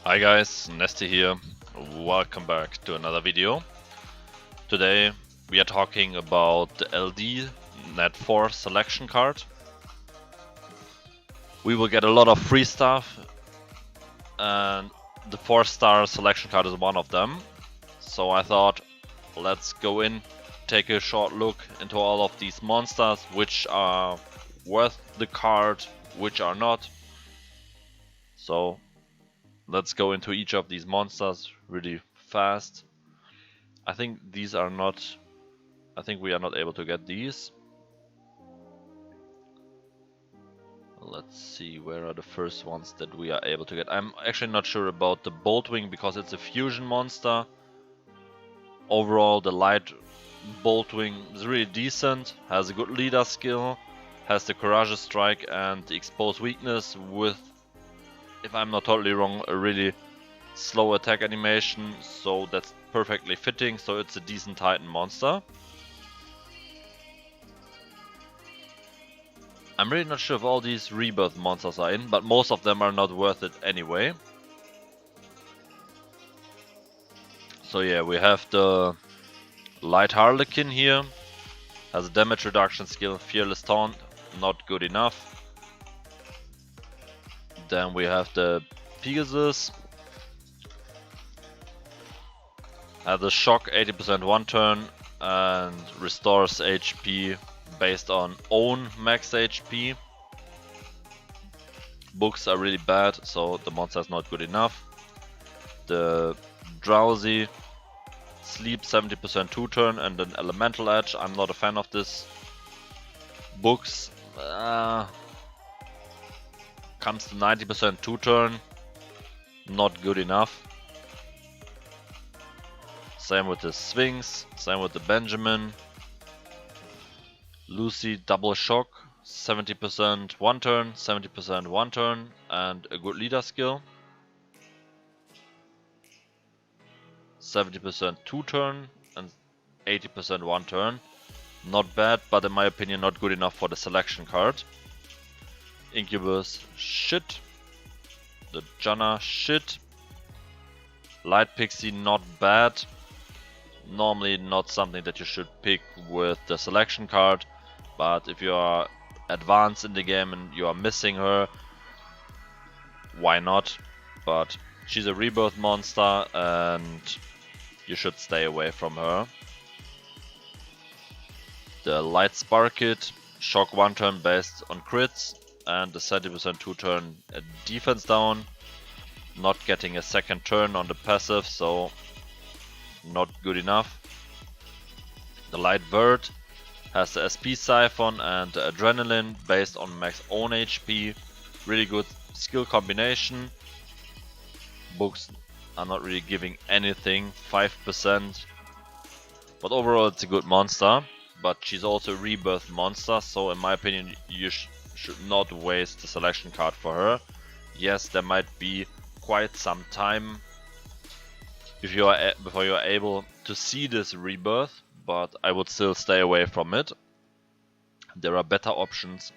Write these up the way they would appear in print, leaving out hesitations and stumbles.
Hi guys, Nesty here. Welcome back to another video. Today we are talking about the LD Net 4 selection card. We will get a lot of free stuff and the 4-star selection card is one of them. So I thought let's go in, take a short look into all of these monsters, which are worth the card, which are not. So let's go into each of these monsters really fast. I think we are not able to get these. Let's see, where are the first ones that we are able to get. I'm actually not sure about the Boltwing because it's a fusion monster. Overall, the light Boltwing is really decent, has a good leader skill, has the Courageous Strike and the Exposed Weakness with, if I'm not totally wrong, a really slow attack animation, so that's perfectly fitting, so it's a decent Titan monster. I'm really not sure if all these rebirth monsters are in, but most of them are not worth it anyway. So yeah, we have the Light Harlequin here, has a damage reduction skill, Fearless Taunt, not good enough. Then we have the Pegasus, has a shock 80% one turn and restores HP based on own max HP. Books are really bad, so the monster is not good enough. The Drowsy, sleep 70% 2-turn and an elemental edge. I'm not a fan of this. Books comes to 90% 2-turn, not good enough. Same with the Sphinx, same with the Benjamin. Lucy double shock, 70% 1-turn, 70% 1-turn and a good leader skill. 70% 2-turn and 80% 1-turn. Not bad, but in my opinion not good enough for the selection card. Incubus shit. The Janna shit. Light Pixie not bad. Normally not something that you should pick with the selection card, but if you are advanced in the game and you are missing her, why not? But she's a rebirth monster and you should stay away from her. The Light Sparkit, shock 1-turn based on crits and the 70% 2-turn defense down. Not getting a second turn on the passive, so not good enough. The Light Vert has the SP Siphon and the Adrenaline based on max own HP. Really good skill combination. Books are not really giving anything, 5%. But overall it's a good monster. But she's also a rebirth monster, so in my opinion you should not waste the selection card for her. Yes, there might be quite some time before you are able to see this rebirth, but I would still stay away from it. There are better options.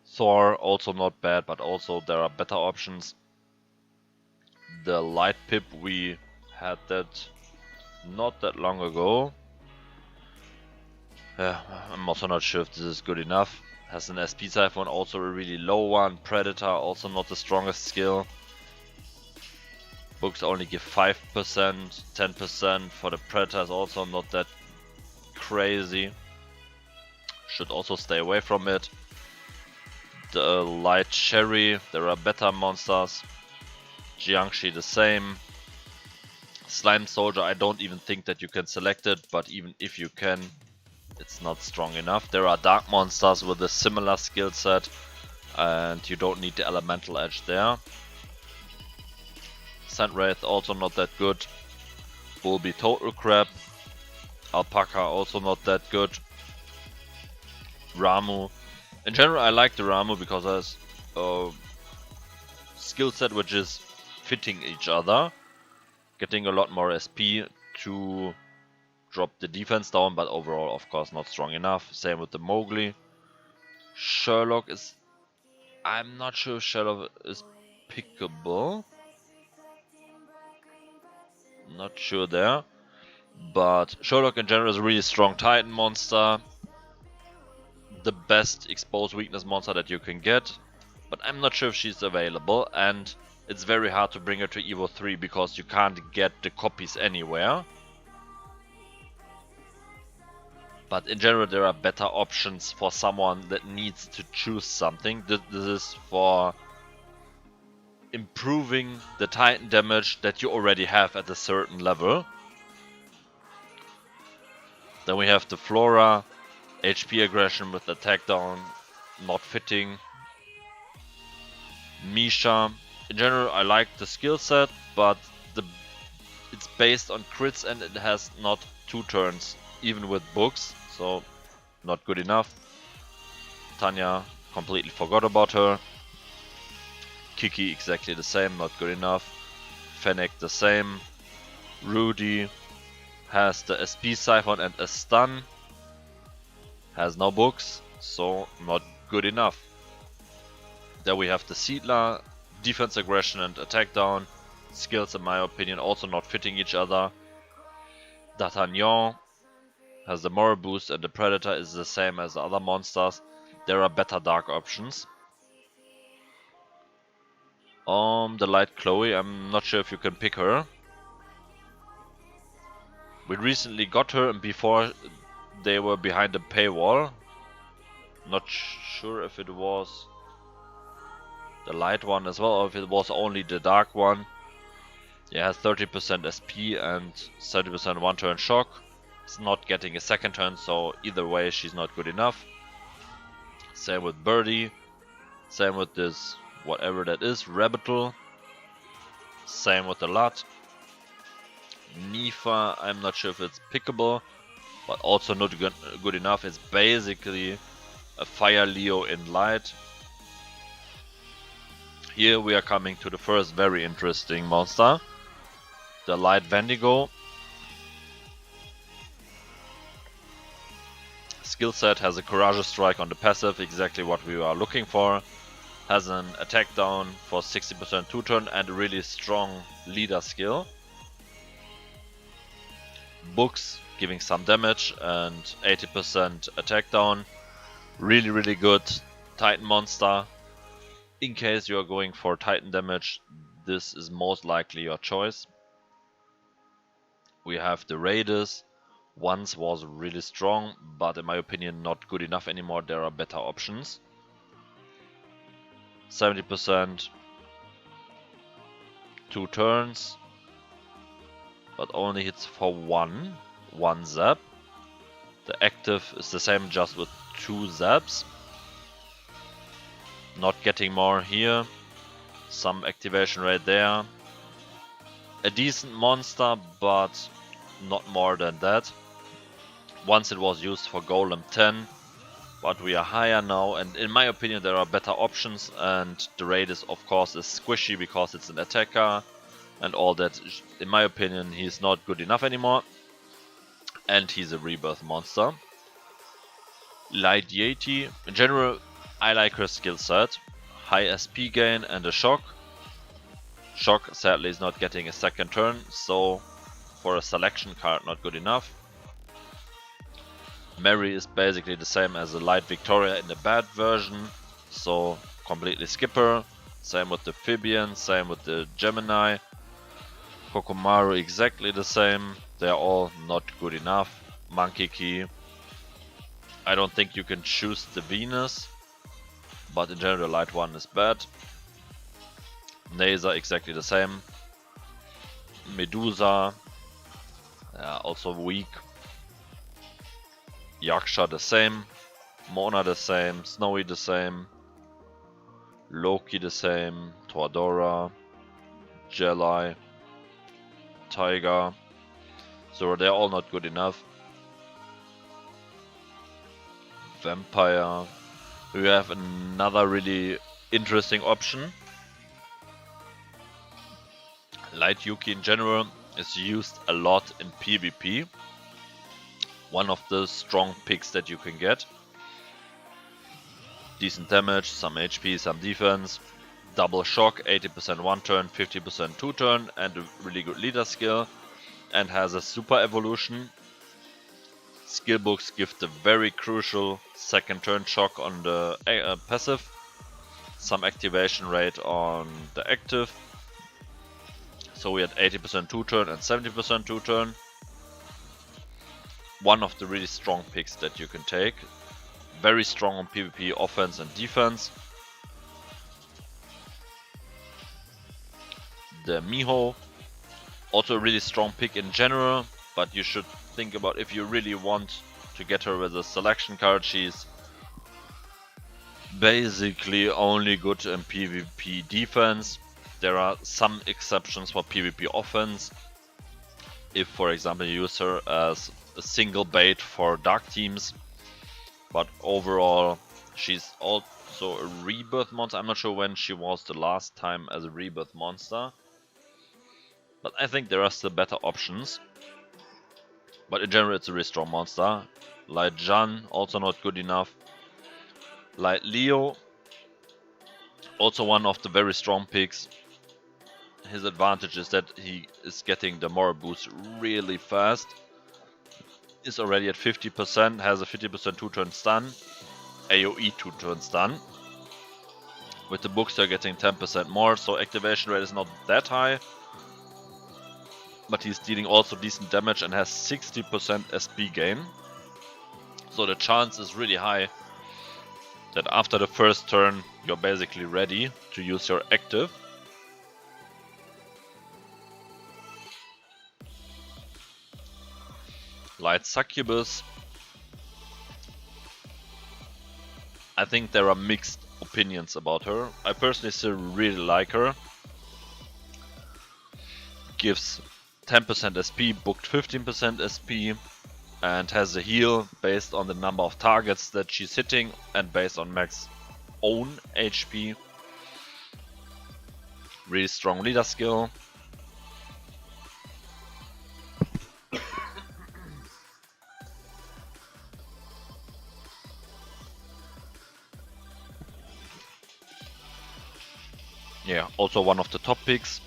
Thor also not bad, but also there are better options. The Light Pip, we had that not that long ago. I'm also not sure if this is good enough. Has an SP Siphon, also a really low one. Predator, also not the strongest skill. Books only give 5%, 10% for the Predator is also not that crazy. Should also stay away from it. The Light Cherry, there are better monsters. Jiangshi the same. Slime Soldier, I don't even think that you can select it, but even if you can, it's not strong enough. There are dark monsters with a similar skill set and you don't need the elemental edge there. Sandwraith also not that good. Bulby total crap. Alpaca also not that good. Ramu. In general I like the Ramu because it has a skill set which is fitting each other. Getting a lot more SP to drop the defense down, but overall of course not strong enough. Same with the Mowgli. Sherlock is... I'm not sure if Sherlock is pickable. Not sure there. But Sherlock in general is a really strong Titan monster. The best exposed weakness monster that you can get. But I'm not sure if she's available, and it's very hard to bring her to Evo 3 because you can't get the copies anywhere. But in general there are better options for someone that needs to choose something. This is for improving the Titan damage that you already have at a certain level. Then we have the Flora, HP aggression with attack down, not fitting. Misha, in general I like the skill set, but it's based on crits and it has not 2 turns, even with books, so not good enough. Tanya, completely forgot about her. Kiki, exactly the same, not good enough. Fennec, the same. Rudy has the SP Siphon and a stun. Has no books, so not good enough. Then we have the Siedler, defense aggression and attack down. Skills in my opinion also not fitting each other. D'Artagnan has the moral boost and the Predator is the same as the other monsters. There are better dark options. The Light Chloe, I'm not sure if you can pick her. We recently got her and before they were behind the paywall. Not sure if it was the light one as well or if it was only the dark one. It has 30% SP and 30% one turn shock. It's not getting a second turn, so either way she's not good enough. Same with Birdie. Same with this, whatever that is, Rabbitle. Same with the Lot. Nifa, I'm not sure if it's pickable, but also not good enough. It's basically a Fire Leo in light. Here we are coming to the first very interesting monster, the Light Wendigo. Skill set has a Courageous Strike on the passive, exactly what we are looking for. Has an attack down for 60% 2 turn and a really strong leader skill. Books giving some damage and 80% attack down. Really good Titan monster. In case you are going for Titan damage, this is most likely your choice. We have the Raiders. Once was really strong, but in my opinion not good enough anymore. There are better options. 70%, 2 turns, but only hits for one zap. The active is the same, just with 2 zaps. Not getting more here. Some activation rate there. A decent monster, but not more than that. Once it was used for Golem 10, but we are higher now, and in my opinion there are better options, and the Raiders of course is squishy because it's an attacker and all that. In my opinion he's not good enough anymore, and he's a rebirth monster. Light Yeti, in general I like her skill set. High SP gain and a shock. Shock sadly is not getting a second turn, so for a selection card not good enough. Mary is basically the same as a Light Victoria in the bad version, so completely skip her. Same with the Phibian, same with the Gemini. Kokomaru exactly the same, they are all not good enough. Monkey Key, I don't think you can choose the Venus, but in general the light one is bad. NASA exactly the same. Medusa, also weak. Yaksha the same. Mona the same. Snowy the same. Loki the same. Toadora. Jelly. Tiger. So they're all not good enough. Vampire. We have another really interesting option. Light Yuki in general is used a lot in PvP. One of the strong picks that you can get. Decent damage, some HP, some defense. Double shock, 80% one turn, 50% two turn, and a really good leader skill. and has a super evolution. Skill books give the very crucial second turn shock on the passive, some activation rate on the active. So we had 80% 2-turn and 70% 2-turn. One of the really strong picks that you can take. Very strong on PvP offense and defense. The Miho, also a really strong pick in general, but you should think about if you really want to get her with a selection card. She's basically only good in PvP defense. There are some exceptions for PvP offense. If, for example, you use her as a single bait for dark teams. But overall, she's also a rebirth monster. I'm not sure when she was the last time as a rebirth monster. But I think there are still better options. But in general, it's a really strong monster. Light Jan, also not good enough. Light Leo, also one of the very strong picks. His advantage is that he is getting the moral boost really fast. Is already at 50%, has a 50% 2-turn stun, AoE 2-turn stun. With the books they're getting 10% more, so activation rate is not that high. But he's dealing also decent damage and has 60% SP gain. So the chance is really high that after the first turn you're basically ready to use your active. Light Succubus. I think there are mixed opinions about her. I personally still really like her. Gives 10% SP, booked 15% SP, and has a heal based on the number of targets that she's hitting and based on max own HP. Really strong leader skill. Yeah, also one of the top picks.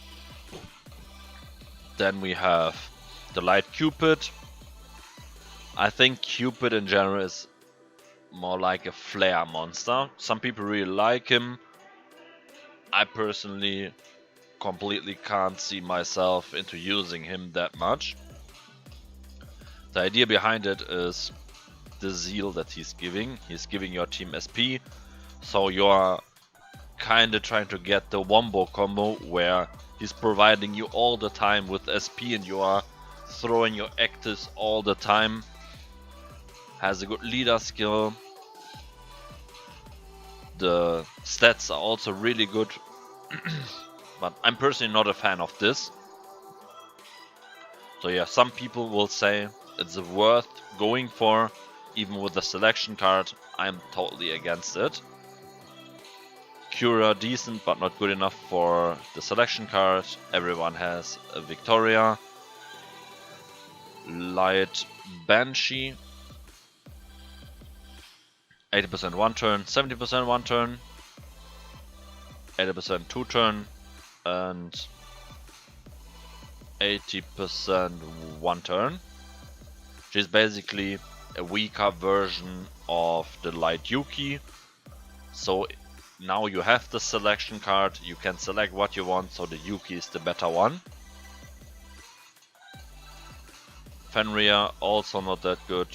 Then we have the Light Cupid. I think Cupid in general is more like a flare monster. Some people really like him. I personally completely can't see myself into using him that much. The idea behind it is the zeal that he's giving. He's giving your team SP, so you're kinda trying to get the wombo combo where he's providing you all the time with SP and you are throwing your actives all the time. Has a good leader skill. The stats are also really good. But I'm personally not a fan of this. So yeah, some people will say it's worth going for, even with the selection card. I'm totally against it. Cura decent, but not good enough for the selection card. Everyone has a Victoria. Light Banshee. 80% 1-turn, 70% 1-turn, 80% 2-turn, and 80% 1-turn. She's basically a weaker version of the Light Yuki. So now you have the selection card, you can select what you want, so the Yuki is the better one. Fenrir also not that good.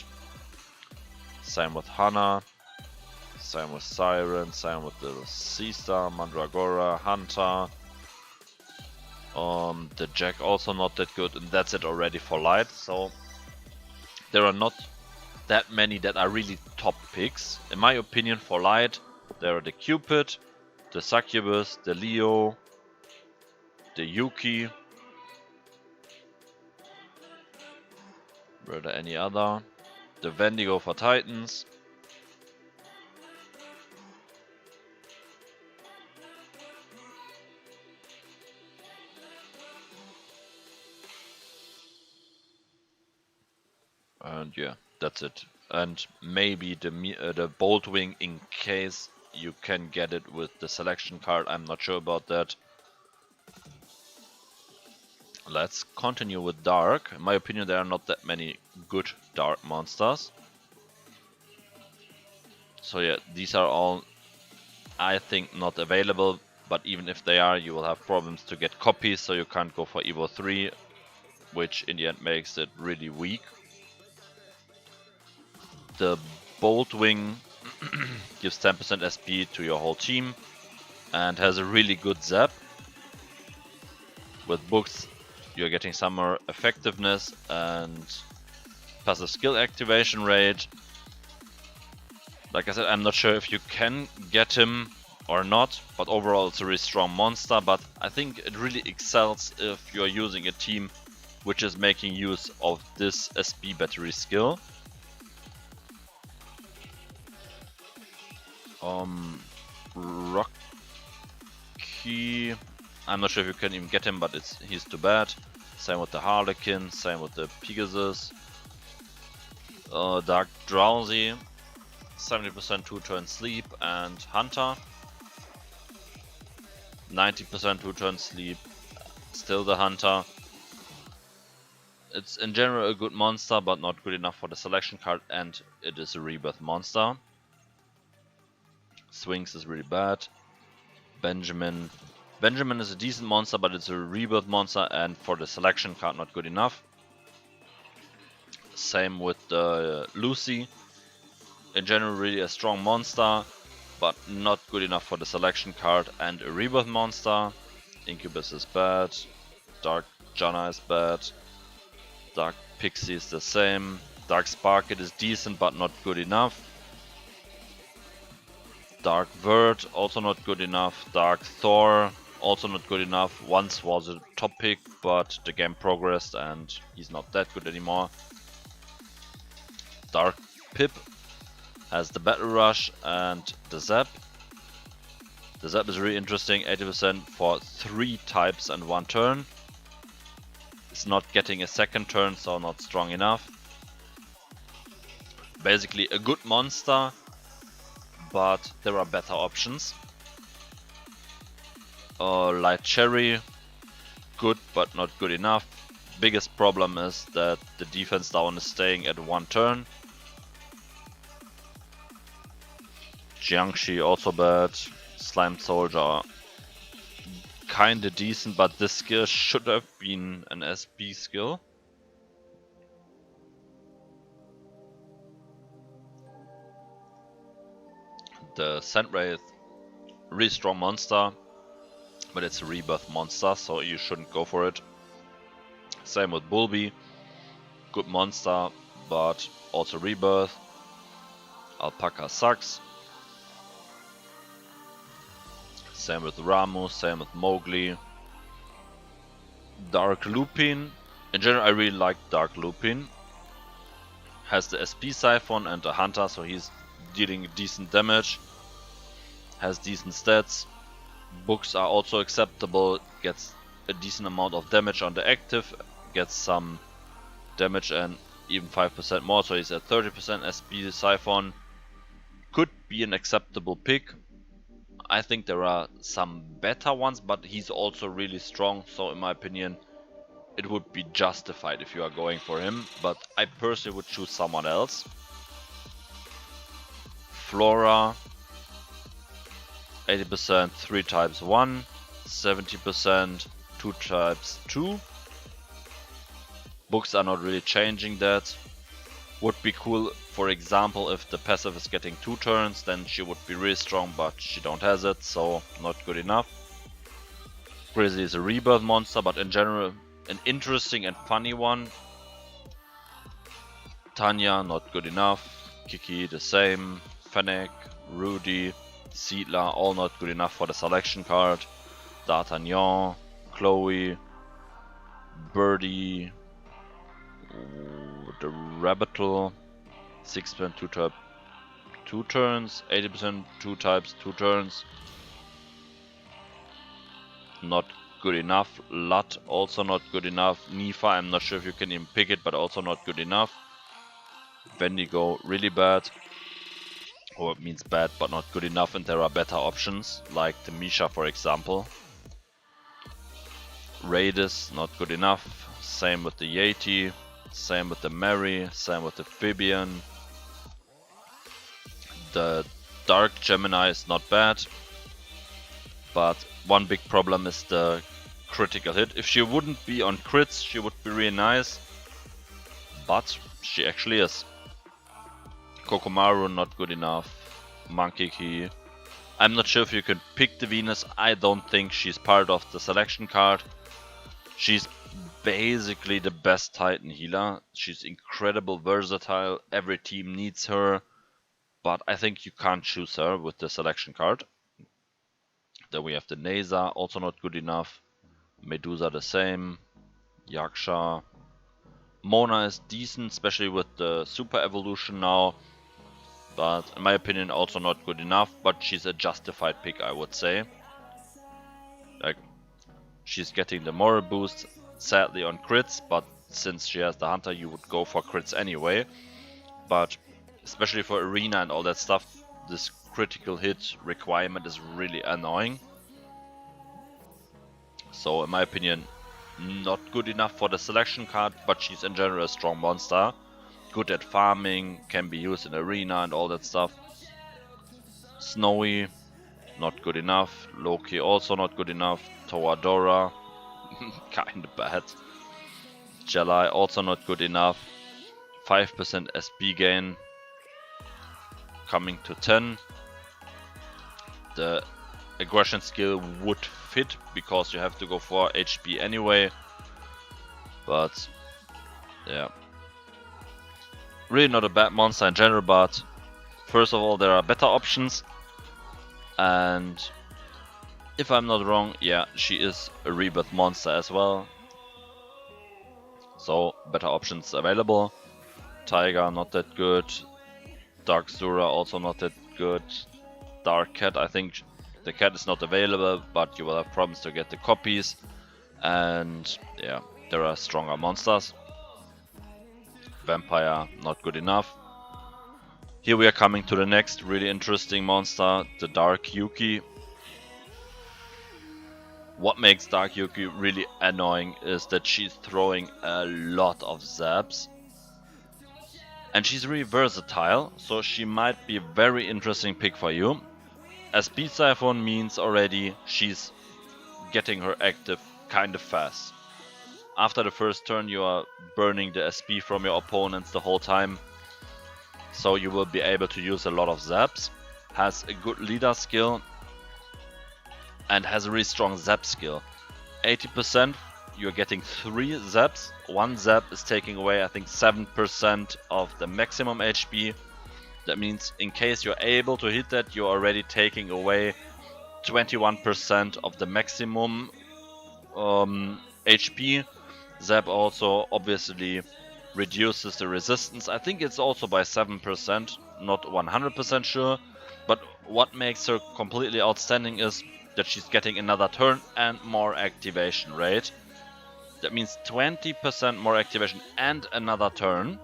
Same with Hana. Same with Siren, same with the Seastar, Mandragora, Hunter. The Jack also not that good, and that's it already for Light. So there are not that many that are really top picks. In my opinion, for Light, there are the Cupid, the Succubus, the Leo, the Yuki. Were there any other? The Wendigo for Titans. And yeah, that's it. And maybe the Bolt Wing in case you can get it with the selection card. I'm not sure about that. Let's continue with Dark. In my opinion, there are not that many good Dark monsters. So yeah, these are all, I think, not available. But even if they are, you will have problems to get copies, so you can't go for Evo 3, which in the end makes it really weak. The Bolt Wing gives 10% SP to your whole team and has a really good zap. With books, you're getting some more effectiveness and passive skill activation rate. Like I said, I'm not sure if you can get him or not, but overall it's a really strong monster. But I think it really excels if you're using a team which is making use of this SP battery skill. Rocky, I'm not sure if you can even get him, but he's too bad. Same with the Harlequin, same with the Pegasus. Dark Drowsy, 70% 2-turn sleep, and Hunter, 90% 2-turn sleep, still the Hunter. It's in general a good monster, but not good enough for the selection card, and it is a rebirth monster. Swings is really bad. Benjamin is a decent monster, but it's a rebirth monster, and for the selection card not good enough. Same with Lucy. In general, really a strong monster, but not good enough for the selection card, and a rebirth monster. Incubus is bad. Dark Jana is bad. Dark Pixie is the same. Dark Sparkit is decent, but not good enough. Dark Vert, also not good enough. Dark Thor, also not good enough. Once was a top pick, but the game progressed and he's not that good anymore. Dark Pip has the Battle Rush and the Zap. The Zap is really interesting, 80% for 3 types and 1 turn. It's not getting a second turn, so not strong enough. Basically a good monster, but there are better options. Light Cherry, good but not good enough. Biggest problem is that the defense down is staying at 1 turn. Jiangxi also bad. Slime Soldier, kinda decent, but this skill should have been an SB skill. The Sandwraith, really strong monster, but it's a rebirth monster, so you shouldn't go for it. Same with Bulby, good monster, but also rebirth. Alpaca sucks. Same with Ramu, same with Mowgli. Dark Lupin, in general I really like Dark Lupin. Has the SP Siphon and a Hunter, so he's dealing decent damage. Has decent stats. Books are also acceptable, gets a decent amount of damage on the active, gets some damage and even 5% more, so he's at 30% SP Siphon. Could be an acceptable pick. I think there are some better ones, but he's also really strong, so in my opinion it would be justified if you are going for him, but I personally would choose someone else. Flora, 80% 3 types 1, 70% 2 types 2. Books are not really changing that. Would be cool, for example, if the passive is getting 2 turns, then she would be really strong, but she don't has it, so not good enough. Grizzly is a rebirth monster, but in general an interesting and funny one. Tanya, not good enough. Kiki, the same. Fennec, Rudy, Seedler, all not good enough for the selection card. D'Artagnan, Chloe, Birdie, the Rabbitle, 6% 2 type 2 turns, 80% 2 types 2 turns. Not good enough. Lut, also not good enough. Nifa, I'm not sure if you can even pick it, but also not good enough. Wendigo, really bad. Or it means bad, but not good enough, and there are better options, like the Misha, for example. Raiders, not good enough. Same with the Yeti. Same with the Mary. Same with the Phibian. The Dark Gemini is not bad. But one big problem is the critical hit. If she wouldn't be on crits, she would be really nice. But she actually is. Kokomaru, not good enough. Monkey Key. I'm not sure if you can pick the Venus. I don't think she's part of the selection card. She's basically the best Titan healer. She's incredible versatile. Every team needs her. But I think you can't choose her with the selection card. Then we have the Neza, also not good enough. Medusa the same. Yaksha. Mona is decent, especially with the super evolution now. But in my opinion also not good enough, but she's a justified pick, I would say. Like, she's getting the moral boost, sadly on crits, but since she has the hunter you would go for crits anyway. But especially for arena and all that stuff, this critical hit requirement is really annoying. So in my opinion not good enough for the selection card, but she's in general a strong monster. Good at farming, can be used in arena and all that stuff. Snowy, not good enough. Loki also not good enough. Toadora, kinda bad. Jelly also not good enough. 5% SP gain, coming to 10. The aggression skill would fit because you have to go for HP anyway. But yeah. Really not a bad monster in general, but first of all there are better options, and if I'm not wrong, yeah, she is a rebirth monster as well, so better options available. Tiger not that good, Dark Zura also not that good, Dark Cat, I think the cat is not available, but you will have problems to get the copies, and yeah, there are stronger monsters. Vampire, not good enough. Here we are coming to the next really interesting monster, the Dark Yuki. What makes Dark Yuki really annoying is that she's throwing a lot of zaps. And she's really versatile, so she might be a very interesting pick for you. As Speed Siphon means already she's getting her active kind of fast. After the first turn you are burning the SP from your opponents the whole time, so you will be able to use a lot of zaps. Has a good leader skill and has a really strong zap skill. 80% you're getting 3 zaps. 1 zap is taking away I think 7% of the maximum HP. That means in case you're able to hit that, you're already taking away 21% of the maximum HP. Zap also obviously reduces the resistance. I think it's also by 7%, not 100% sure. But what makes her completely outstanding is that she's getting another turn and more activation rate. That means 20% more activation and another turn.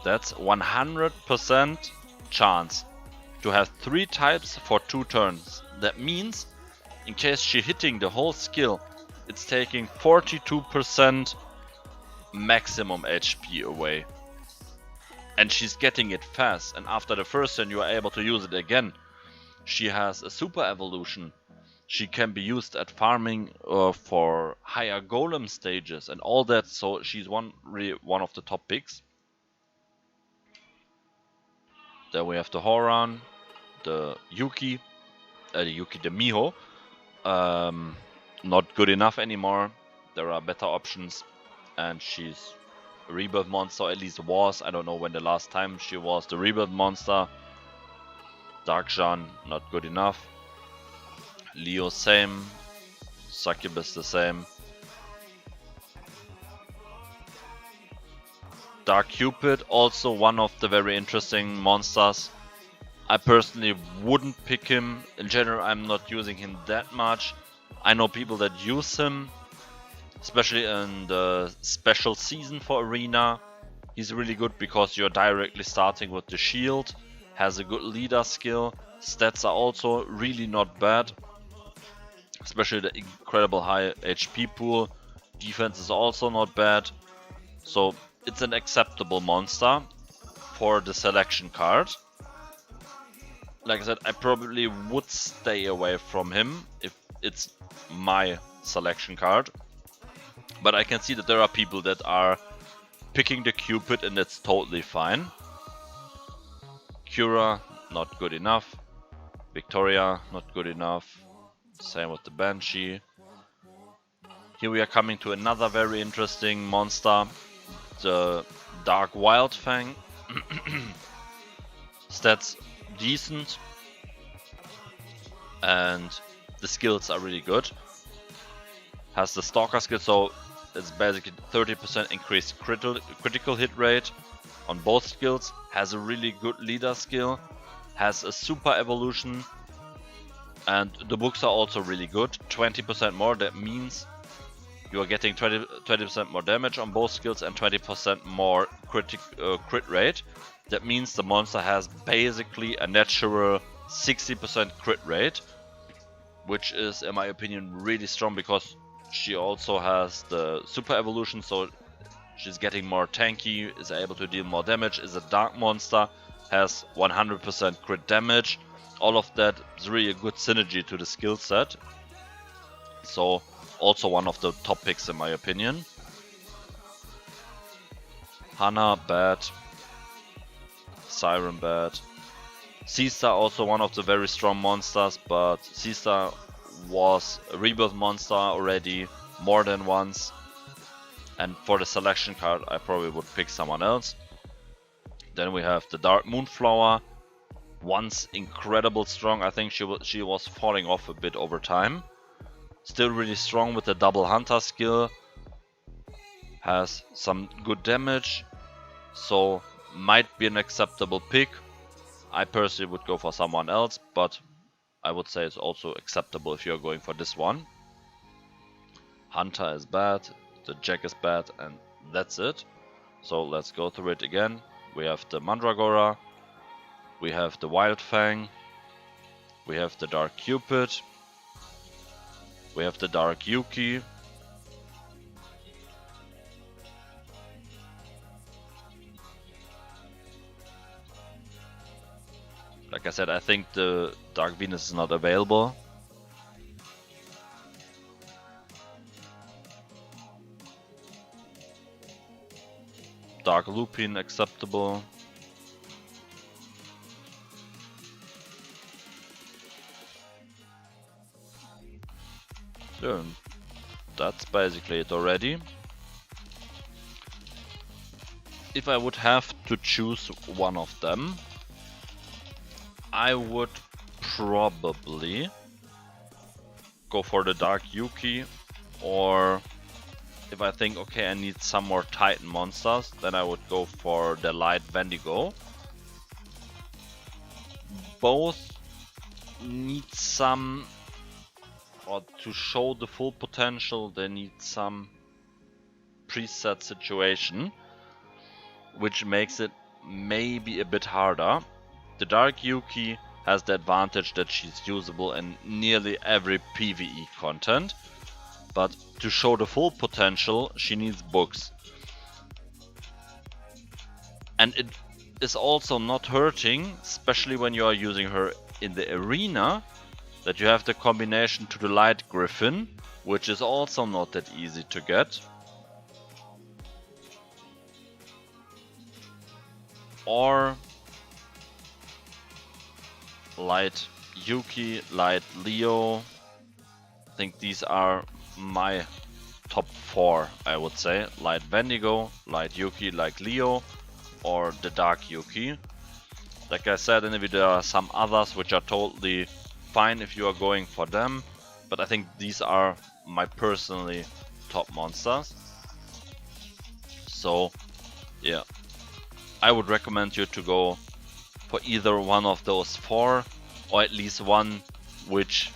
That's 100% chance to have 3 types for 2 turns. That means in case she's hitting the whole skill, it's taking 42% maximum HP away. And she's getting it fast, and after the first turn you are able to use it again. She has a super evolution. She can be used at farming for higher golem stages and all that, so she's really one of the top picks. Then we have the Horan, the Yuki, the Miho. Not good enough anymore. There are better options, and she's a rebirth monster, at least was. I don't know when the last time she was the rebirth monster. Dark Jean, not good enough. Leo, same. Succubus, the same. Dark Cupid, also one of the very interesting monsters. I personally wouldn't pick him. In general, I'm not using him that much. I know people that use him, especially in the special season for Arena. He's really good because you're directly starting with the shield, has a good leader skill, stats are also really not bad. especially the incredible high HP pool. Defense is also not bad, so it's an acceptable monster for the selection card. Like I said, I probably would stay away from him if it's my selection card, but I can see that there are people that are picking the Cupid and that's totally fine. Cura, not good enough. Victoria, not good enough. Same with the Banshee. Here we are coming to another very interesting monster, the Dark Wildfang. Stats decent, and the skills are really good. Has the Stalker skill, so it's basically 30% increased critical hit rate on both skills. Has a really good leader skill. Has a super evolution, and the books are also really good. 20% more, that means you are getting 20% more damage on both skills and 20% more crit rate. That means the monster has basically a natural 60% crit rate, which is, in my opinion, really strong because she also has the super evolution, so she's getting more tanky, is able to deal more damage, is a dark monster, has 100% crit damage. All of that is really a good synergy to the skill set. So also one of the top picks in my opinion. Hana, bad. Siren, bad. Caesar, also one of the very strong monsters, but Caesar was a rebirth monster already more than once. And for the selection card, I probably would pick someone else. Then we have the Dark Moonflower. Once incredible strong, I think she was falling off a bit over time. Still really strong with the double hunter skill. Has some good damage, so might be an acceptable pick. I personally would go for someone else, but I would say it's also acceptable if you're going for this one. Hunter is bad, the Jack is bad, and that's it. So let's go through it again. We have the Mandragora, we have the Wildfang, we have the Dark Cupid, we have the Dark Yuki, like I said, I think the Dark Venus is not available. Dark Lupin, acceptable. Yeah, that's basically it already. If I would have to choose one of them, I would probably go for the Dark Yuki, or if I think, okay, I need some more Titan monsters, then I would go for the Light Wendigo. Both need some, or to show the full potential, they need some preset situation, which makes it maybe a bit harder. The Dark Yuki has the advantage that she's usable in nearly every PvE content, but to show the full potential, she needs books. And it is also not hurting, especially when you are using her in the arena, that you have the combination to the Light Griffin, which is also not that easy to get. Or Light Yuki, Light Leo. I think these are my top 4, I would say. Light Wendigo, Light Yuki, Light Leo, or the Dark Yuki. Like I said in the video, there are some others which are totally fine if you are going for them, but I think these are my personally top monsters. So yeah, I would recommend you to go for either one of those 4, or at least one which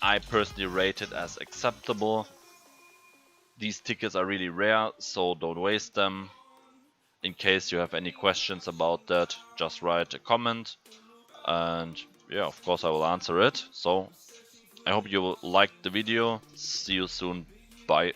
I personally rated as acceptable. These tickets are really rare, so don't waste them. In case you have any questions about that, just write a comment, and yeah, of course I will answer it. So I hope you liked the video. See you soon. Bye.